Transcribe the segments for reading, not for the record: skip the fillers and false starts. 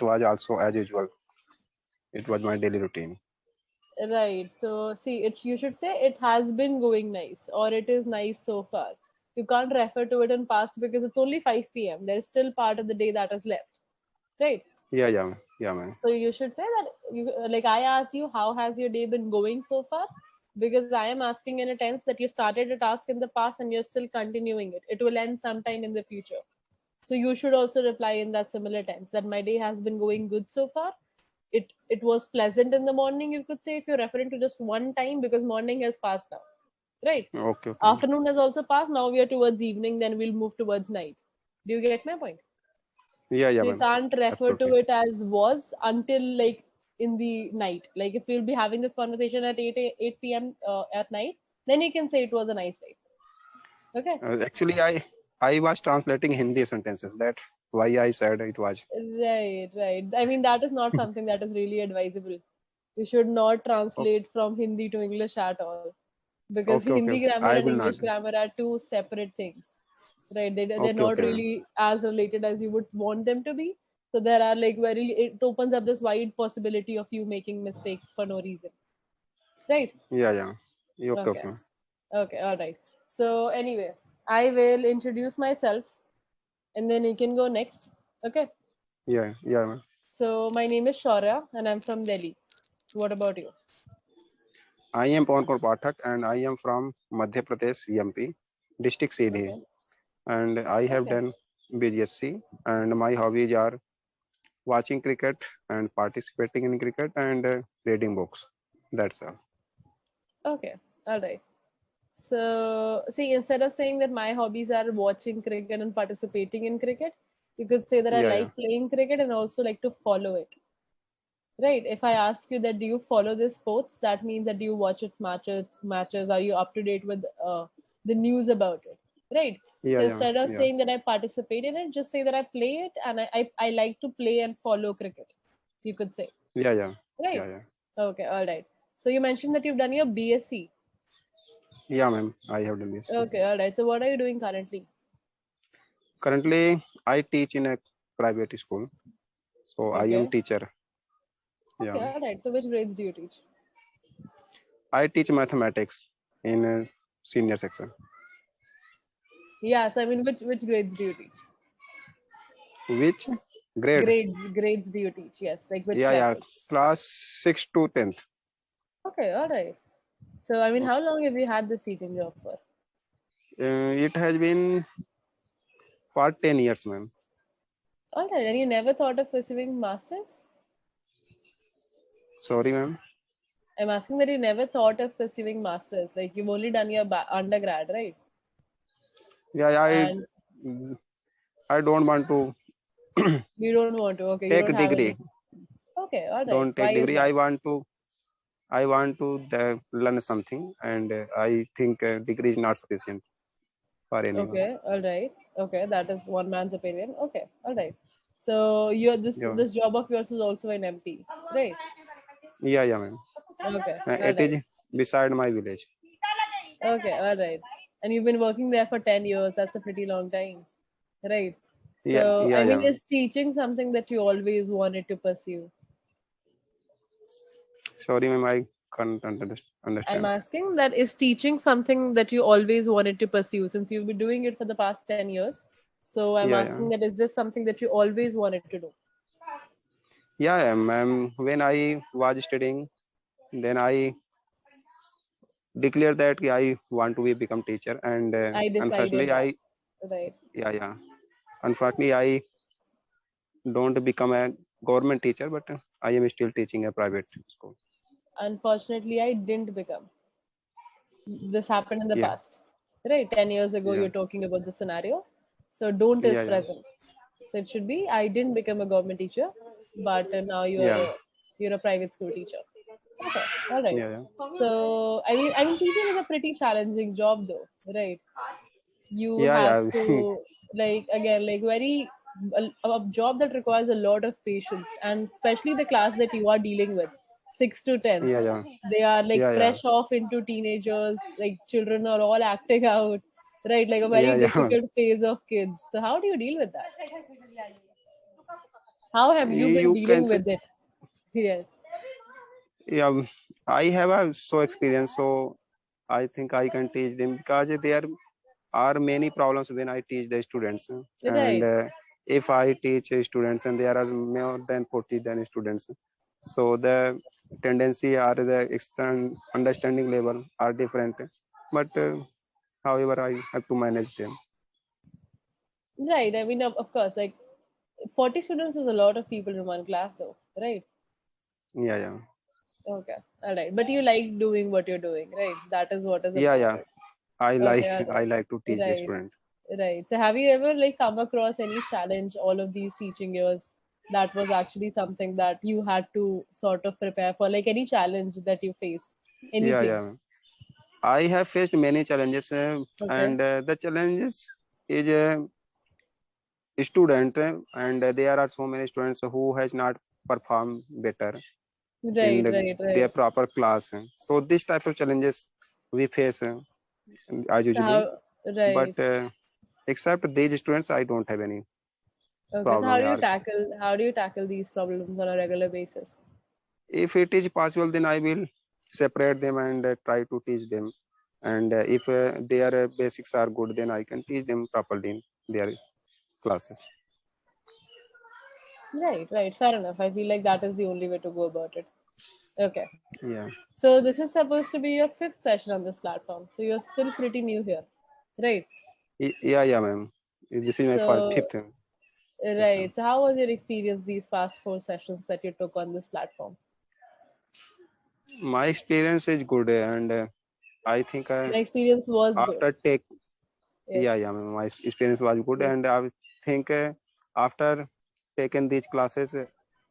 was also as usual. It was my daily routine. Right. So see, you should say it has been going nice or it is nice so far. You can't refer to it in past because it's only 5 p.m. There's still part of the day that is left. Right. Yeah, man. So you should say that like I asked you, how has your day been going so far? Because I am asking in a tense that you started a task in the past and you're still continuing it. It will end sometime in the future. So you should also reply in that similar tense that my day has been going good so far. It was pleasant in the morning, you could say, if you're referring to just one time because morning has passed now. Right. Okay, okay. Afternoon has also passed. Now we are towards evening, then we'll move towards night. Do you get my point? Yeah, So you man. can't refer to Absolutely. it as was until like in the night. Like if we'll be having this conversation at 8 p.m. At night, then you can say it was a nice day. Okay. Actually, I was translating Hindi sentences. That why I said it was. Right, right. I mean, that is not something that is really advisable. You should not Okay, translate from Hindi to English at all because okay, Hindi okay. grammar I and will English not. grammar are two separate things. Right, they're Okay, not okay, ma'am. really as related as you would want them to be. So there are like it opens up this wide possibility of you making mistakes for no reason. Right. Yeah. Okay, Okay. okay, ma'am. Okay, all right. So anyway, I will introduce myself and then you can go next. Okay. Yeah, ma'am. So my name is Shaurya and I'm from Delhi. What about you? I am Pawan Pathak and I am from Madhya Pradesh, MP, district Seedhi. Okay. And I have Okay. done BGSC. And my hobbies are watching cricket and participating in cricket and reading books. That's all. Okay. All right. So, see, instead of saying that my hobbies are watching cricket and participating in cricket, you could say that I Yeah. like playing cricket and also like to follow it. Right? If I ask you that do you follow this sports, that means that do you watch its matches, are you up to date with the news about it? Right? So instead of Yeah. saying that I participate in it, just say that I play it and I like to play and follow cricket. You could say. Yeah, yeah. Right? Yeah. Okay, all right. So you mentioned that you've done your BSc. Yeah, ma'am. I have done this. Okay, all right. So what are you doing currently? Currently, I teach in a private school. So I am Okay. teacher. Okay, Yeah. all right. So which grades do you teach? I teach mathematics in a senior section. Yeah, so I mean which grades do you teach? Which grade? Grades do you teach? Yes, like which Yeah. classes? Class 6 to 10th. Okay, all right. So I mean, how long have you had this teaching job for? It has been for 10 years, ma'am. All right, and you never thought of pursuing masters? Sorry, ma'am. I'm asking that you never thought of pursuing masters. Like you've only done your undergrad, right? Yeah, And I don't want to you don't want to. Okay, you take don't have degree. any. Okay, all right. Don't Why take is degree. that? I want to learn something, and I think degree is not sufficient for anyone. Okay, all right. Okay, that is one man's opinion. Okay, all right. So you're Yeah, this job of yours is also in MP, right? yeah, ma'am. Okay, all It right. is beside my village. Okay, all right. And you've been working there for 10 years. That's a pretty long time, right? So, I mean, Yeah. is teaching something that you always wanted to pursue? Sorry, ma'am. I can't I'm understand. asking that is teaching something that you always wanted to pursue since you've been doing it for the past 10 years. So, I'm Yeah. asking that is this something that you always wanted to do? Yeah, ma'am. When I was studying, then I declared that I want to become teacher, and I decided unfortunately, that, right? yeah. Unfortunately, I don't become a government teacher, but I am still teaching a private school. Unfortunately, I didn't become. This happened in the Yeah, past, right? 10 years ago, yeah, you're talking about the scenario. So, don't is yeah, present. So it should be I didn't become a government teacher, but now yeah, you're a private school teacher. Okay, all right. yeah, So I mean teaching is a pretty challenging job though, right? You have yeah, to like again like a job that requires a lot of patience and especially the class that you are dealing with, 6 to 10th. yeah, yeah, They are like yeah, fresh off into teenagers, like children are all acting out, right? Like a very yeah. difficult phase of kids. So how do you deal with that? How have you been You can dealing say, with it? Yes. yeah, I have a so experience, so I think I can teach them because there are many problems when I teach the students, and Right. if I teach students and there are more than 40 than students, so the tendency or the extent understanding level are different, but however I have to manage them. Right. I mean, of course, like 40 students is a lot of people in one class, though. Right. Yeah, yeah, Okay. All right. But you like doing what you're doing, right? That is what is yeah, yeah. important. I Okay. like All I right. like to teach the Right. student. Right. So have you ever like come across any challenge all of these teaching years that was actually something that you had to sort of prepare for, like any challenge that you faced? Yeah, Anything? yeah. I have faced many challenges, Okay. and the challenges is student, and there are so many students who has not performed better in Right, right, their right. proper class. So this type of challenges we face as So usually, how, but right. except these students, I don't have any Okay. So problem. Yeah. how do you tackle these problems on a regular basis? If it is possible, then I will separate them and try to teach them. And if their basics are good, then I can teach them properly in their classes. Right, right. Fair enough. I feel like that is the only way to go about it. Okay. Yeah. So this is supposed to be your fifth session on this platform. So you're still pretty new here. Right. Yeah, yeah, ma'am. This is my So fifth session. right. So how was your experience these past four sessions that you took on this platform? My experience is good, and I think My experience was good. after take Yes. yeah, yeah, ma'am, my experience was good, Yes. and I think after taking these classes,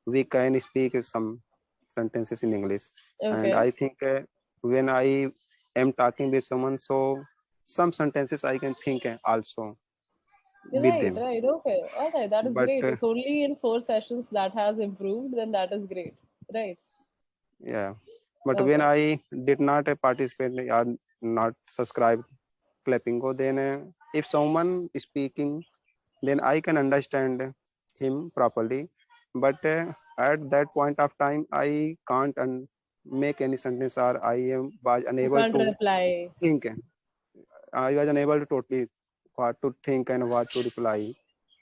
we can speak some sentences in English, and Okay. I think when I am talking with someone, so some sentences I can think also with Right, them, right. Okay. All right. That is but great. If only in four sessions that has improved, then that is great. Right. yeah, but when Okay. I did not participate or not subscribe clapingo, then if someone is speaking, then I can understand him properly. But at that point of time, I can't make any sentence, or was You unable can't to reply. think. I was unable to totally what to think and what to reply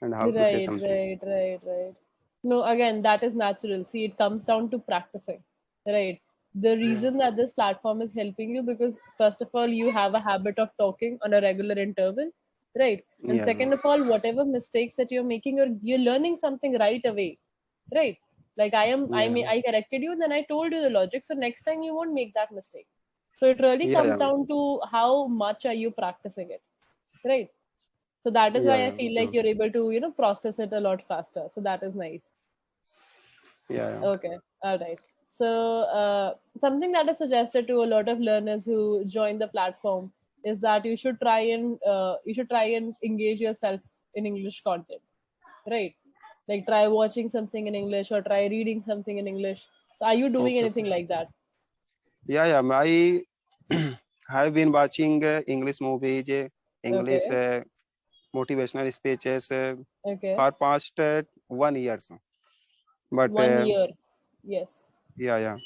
and how to say Right, something. right, right, right. No, again, that is natural. See, it comes down to practicing, right? The Yeah, reason that this platform is helping you because, first of all, you have a habit of talking on a regular interval, right? And yeah, second of all, whatever mistakes that you're making, you're learning something right away, right? Like yeah, I corrected you, then I told you the logic, so next time you won't make that mistake. So it really yeah, comes yeah, down to how much are you practicing it, right? So that is yeah, why I yeah, feel like true. you're able to, process it a lot faster. So that is nice. Yeah, yeah. Okay. All right. So something that is suggested to a lot of learners who join the platform is that you should try and engage yourself in English content, right? Like try watching something in English or try reading something in English. So are you doing Okay, anything okay. like that? Yeah, yeah. I have been watching English movies, English Okay. motivational speeches Okay. for past 1 years. But 1 year. Yes. yeah, yeah.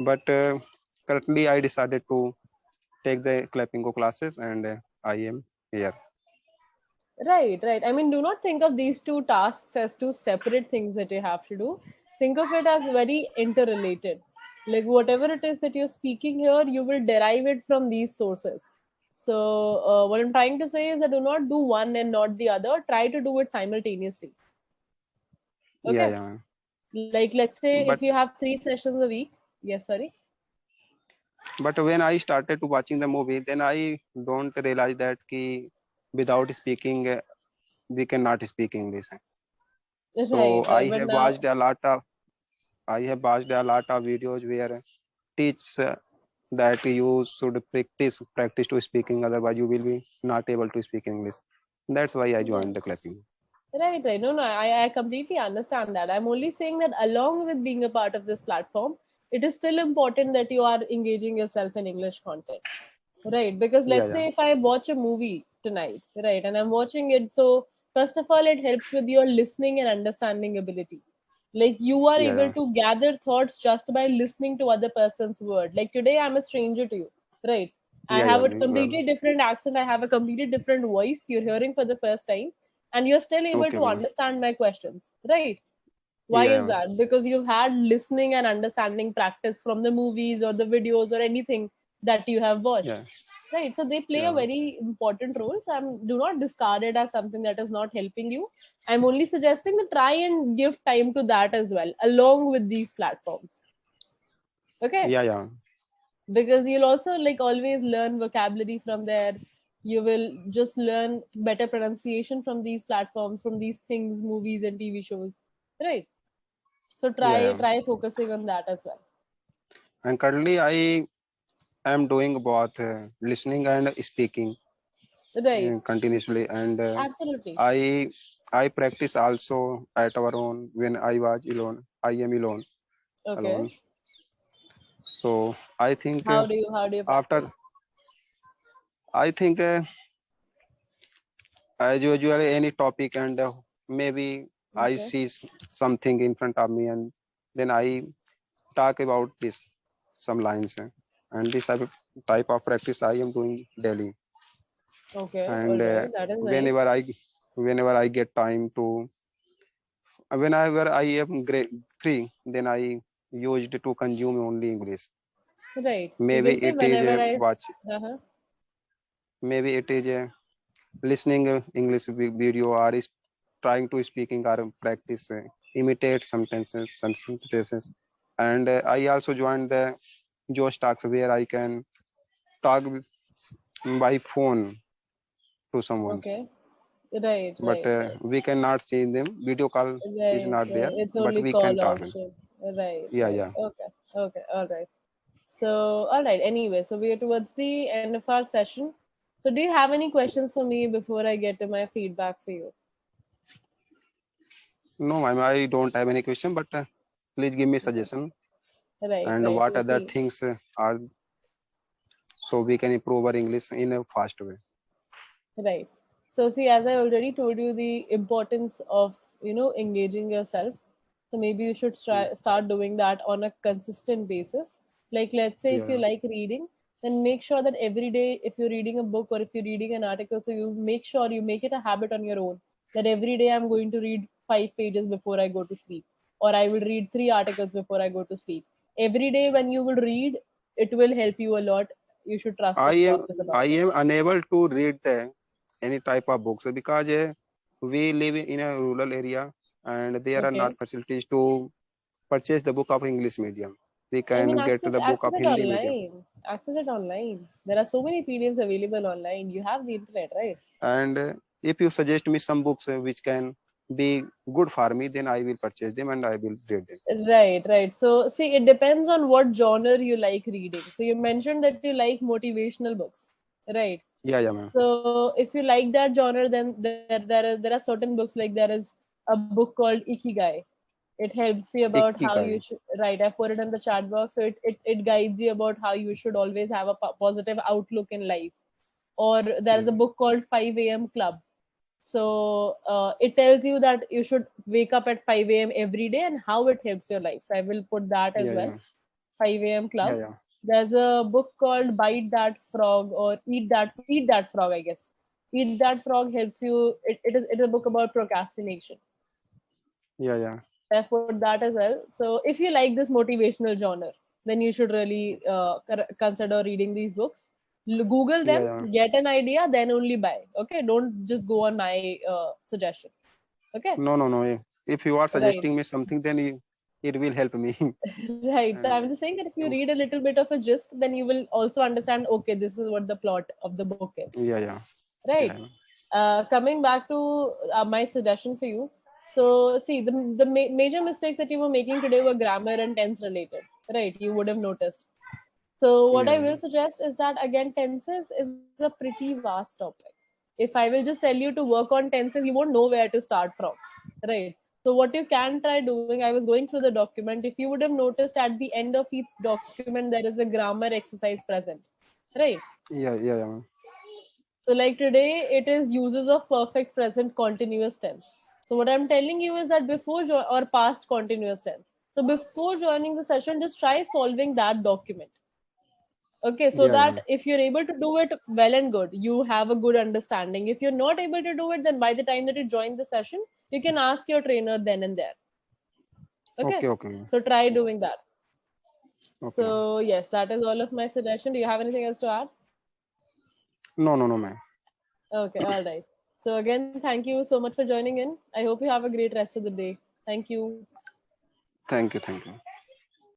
But currently, I decided to take the clappingo classes, and I am here. Right, right. I mean, do not think of these two tasks as two separate things that you have to do. Think of it as very interrelated. Like whatever it is that you're speaking here, you will derive it from these sources. So, what I'm trying to say is that do not do one and not the other. Try to do it simultaneously. Yeah, Okay. yeah. Like, let's say if But you have 3 sessions a week. Yes, sorry. when I started to watching the movie, then I don't realize that without speaking, we cannot speak English. So Right, right. But now, I have watched a lot of videos where teach that you should practice to speaking, otherwise you will be not able to speak English. That's why I yeah. joined the clapping. Right, right. No, no, I completely understand that. I'm only saying that along with being a part of this platform, it is still important that you are engaging yourself in English content. Right. Because Yeah, let's yeah, say if I watch a movie tonight, right, and I'm watching it, so first of all, it helps with your listening and understanding ability. Like you are Yeah, able yeah, to gather thoughts just by listening to other person's word. Like today I'm a stranger to you, right? I yeah, have yeah. a Well, completely different accent, I have a completely different voice, you're hearing for the first time, and you're still able okay, to okay. understand my questions, right? Why Yeah, is yeah, that? Because you've had listening and understanding practice from the movies or the videos or anything that you have watched. yeah, Right. So they play a yeah, very important role. So do not discard it as something that is not helping you. I'm only suggesting to try and give time to that as well, along with these platforms. Okay. yeah, yeah. Because you'll also like always learn vocabulary from there. You will just learn better pronunciation from these platforms, from these things, movies and TV shows. Right. So Yeah, try yeah. try focusing on that as well. And currently, I am doing both listening and speaking Right. continuously, and Absolutely. I I practice also at our own when I was alone. I am Okay. alone. So I think How do you after practice? I think as usual any topic and maybe I Okay. see something in front of me and then I talk about this some lines and this type of practice I am doing daily Okay. All and right. That is nice. whenever I get time to whenever I am free then I used to consume only English. Right. You Maybe can say it is whenever I. watch, Uh-huh. maybe it is listening English video or is trying to speaking or practice imitate sentences, some sentences. And I also joined the Josh Talks where I can talk by phone to someone's, Okay. Right. but Right. Right. we cannot see them. Video call is Right. not there, Right. It's but only we can call talk. option. Right. Yeah, Right. yeah. Okay. Okay. All right. So, all right. Anyway, so we are towards the end of our session. So, do you have any questions for me before I get to my feedback for you? No, ma'am, I don't have any question, but please give me Okay. suggestion Right. and Right. what So, other see. things are so we can improve our English in a fast way. Right. So see, as I already told you, the importance of engaging yourself. So maybe you should Yeah, start doing that on a consistent basis. Like let's say if you yeah. like reading, then make sure that every day, if you're reading a book or if you're reading an article, so you make sure you make it a habit on your own. That every day I'm going to read 5 pages before I go to sleep, or I will read 3 articles before I go to sleep. Every day when you will read, it will help you a lot. You should trust I the am process I about it. am unable to read any type of books because we live in a rural area and there are not Okay. facilities to purchase the book of English medium. We I mean, can get the book access of it Hindi medium. online. Access it online. There are so many PDFs available online. You have the internet, right? And if you suggest me some books which can be good for me, then I will purchase them and I will read them. Right, right. So, see, it depends on what genre you like reading. So, you mentioned that you like motivational books, right? Yeah, yeah, ma'am. So, if you like that genre, then there are certain books like there is a book called Ikigai. It helps you about how you Ikigai. should, right? I put it in the chat box. So it guides you about how you should always have a positive outlook in life. Or there is Yeah, a book called 5 a.m. Club. So it tells you that you should wake up at 5 a.m. every day and how it helps your life. So I will put that as yeah, well. yeah, 5 a.m. yeah, Club. yeah, There's a book called Bite That Frog or Eat That Frog, I guess. Eat That Frog helps you. It is a book about procrastination. yeah, yeah, I've put that as well. So if you like this motivational genre, then you should really consider reading these books. Google yeah, them, yeah. get an idea, then only buy. Okay, don't just go on my suggestion. Okay, No, no, no. If you are right, suggesting me something, then it will help me. right. So I'm And just saying that if you read a little bit of a gist, then you will also understand. Okay, this is what the plot of the book is. yeah, yeah, Right. yeah, Coming back to my suggestion for you. So, see, the major mistakes that you were making today were grammar and tense related, right? You would have noticed. So, what yeah, I yeah. will suggest is that again, tenses is a pretty vast topic. If I will just tell you to work on tenses, you won't know where to start from, right? So, what you can try doing, I was going through the document. If you would have noticed at the end of each document, there is a grammar exercise present, right? Yeah, yeah, yeah. So, like today, it is uses of perfect present continuous tense. So what I'm telling you is that before or past continuous tense. So before joining the session, just try solving that document. Okay, so Yeah, yeah. that if you're able to do it, well and good, you have a good understanding. If you're not able to do it, then by the time that you join the session, you can ask your trainer then and there. Okay, Okay, okay, so try doing that. okay. So yes, that is all of my suggestion. Do you have anything else to add? No, no, no, ma'am. Okay, all right. So again, thank you so much for joining in. I hope you have a great rest of the day. Thank you. Thank you, thank you.